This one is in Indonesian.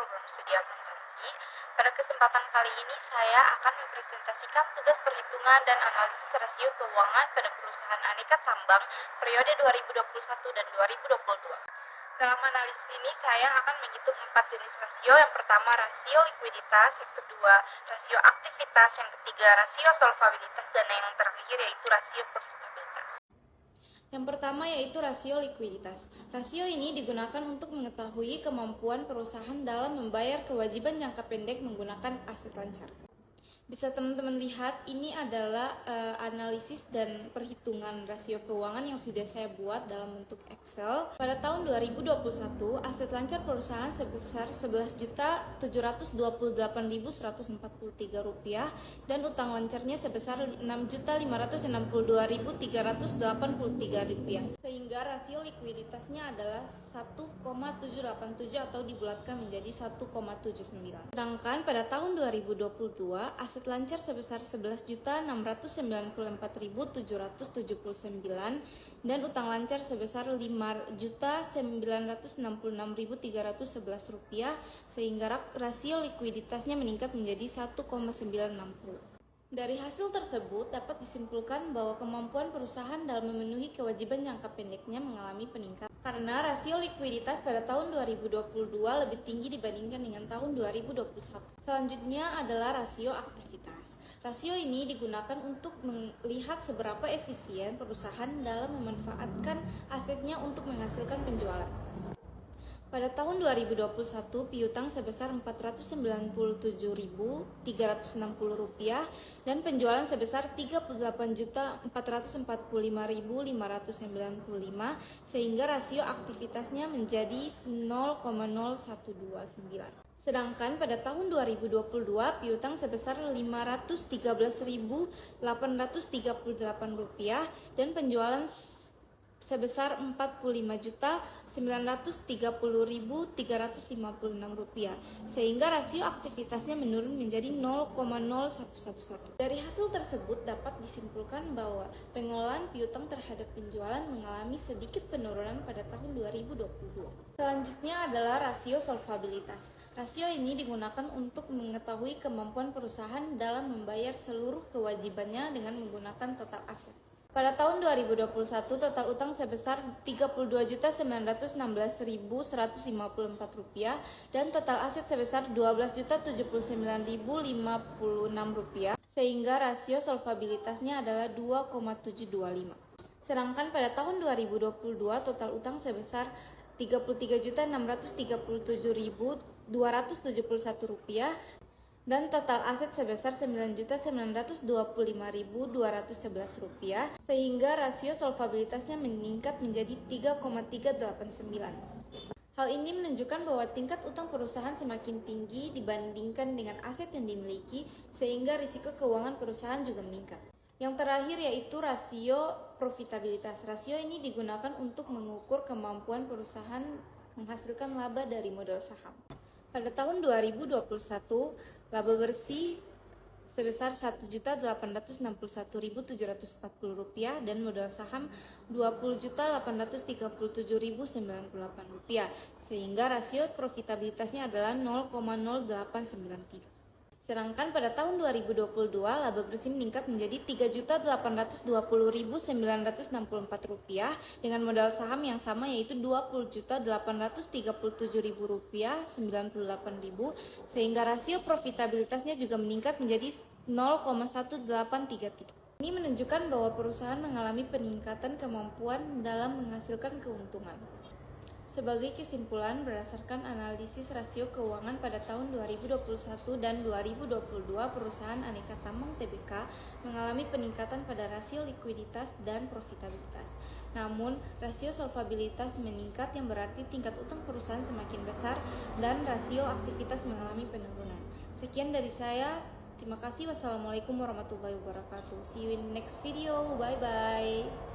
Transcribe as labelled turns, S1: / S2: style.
S1: program studi akuntansi. Pada kesempatan kali ini saya akan mempresentasikan tugas perhitungan dan analisis rasio keuangan pada perusahaan aneka tambang periode 2021 dan 2022. Dalam analisis ini saya akan menghitung 4 jenis rasio. Yang pertama rasio likuiditas, yang kedua rasio aktivitas, yang ketiga rasio solvabilitas, dan yang terakhir yaitu rasio profitabilitas.
S2: Yang pertama yaitu rasio likuiditas. Rasio ini digunakan untuk mengetahui kemampuan perusahaan dalam membayar kewajiban jangka pendek menggunakan aset lancar. Bisa teman-teman lihat, ini adalah analisis dan perhitungan rasio keuangan yang sudah saya buat dalam bentuk Excel. Pada tahun 2021, aset lancar perusahaan sebesar Rp11.288.143 dan utang lancarnya sebesar Rp6.562.383, sehingga rasio likuiditasnya adalah 1,787 atau dibulatkan menjadi 1,79. Sedangkan pada tahun 2022, aset lancar sebesar Rp11.644.779 dan utang lancar sebesar Rp5.966.311, sehingga rasio likuiditasnya meningkat menjadi 1,960. Dari hasil tersebut dapat disimpulkan bahwa kemampuan perusahaan dalam memenuhi kewajiban jangka pendeknya mengalami peningkatan karena rasio likuiditas pada tahun 2022 lebih tinggi dibandingkan dengan tahun 2021. Selanjutnya adalah rasio aktivitas. Rasio ini digunakan untuk melihat seberapa efisien perusahaan dalam memanfaatkan asetnya untuk menghasilkan penjualan. Pada tahun 2021, piutang sebesar Rp497.360 dan penjualan sebesar Rp38.445.595, sehingga rasio aktivitasnya menjadi 0,0129. Sedangkan pada tahun 2022, piutang sebesar Rp513.838 dan penjualan sebesar Rp45.930.356, sehingga rasio aktivitasnya menurun menjadi 0,0111. Dari hasil tersebut dapat disimpulkan bahwa pengelolaan piutang terhadap penjualan mengalami sedikit penurunan pada tahun 2022. Selanjutnya adalah rasio solvabilitas. Rasio ini digunakan untuk mengetahui kemampuan perusahaan dalam membayar seluruh kewajibannya dengan menggunakan total aset. Pada tahun 2021, total utang sebesar Rp32.916.154 dan total aset sebesar Rp12.079.056, sehingga rasio solvabilitasnya adalah 2,725. Sedangkan pada tahun 2022, total utang sebesar Rp33.637.271 dan total aset sebesar Rp9.925.211, sehingga rasio solvabilitasnya meningkat menjadi 3,389. Hal ini menunjukkan bahwa tingkat utang perusahaan semakin tinggi dibandingkan dengan aset yang dimiliki, sehingga risiko keuangan perusahaan juga meningkat. Yang terakhir yaitu rasio profitabilitas. Rasio ini digunakan untuk mengukur kemampuan perusahaan menghasilkan laba dari modal saham. Pada tahun 2021, laba bersih sebesar Rp1.861.740 dan modal saham Rp20.837.098, sehingga rasio profitabilitasnya adalah 0,0893. Sedangkan pada tahun 2022, laba bersih meningkat menjadi Rp3.822.964 dengan modal saham yang sama yaitu Rp20.837.098, sehingga rasio profitabilitasnya juga meningkat menjadi 0,1833. Ini menunjukkan bahwa perusahaan mengalami peningkatan kemampuan dalam menghasilkan keuntungan. Sebagai kesimpulan, berdasarkan analisis rasio keuangan pada tahun 2021 dan 2022, perusahaan Aneka Tambang Tbk mengalami peningkatan pada rasio likuiditas dan profitabilitas. Namun, rasio solvabilitas meningkat yang berarti tingkat utang perusahaan semakin besar dan rasio aktivitas mengalami penurunan. Sekian dari saya. Terima kasih. Wassalamualaikum warahmatullahi wabarakatuh. See you in next video. Bye-bye.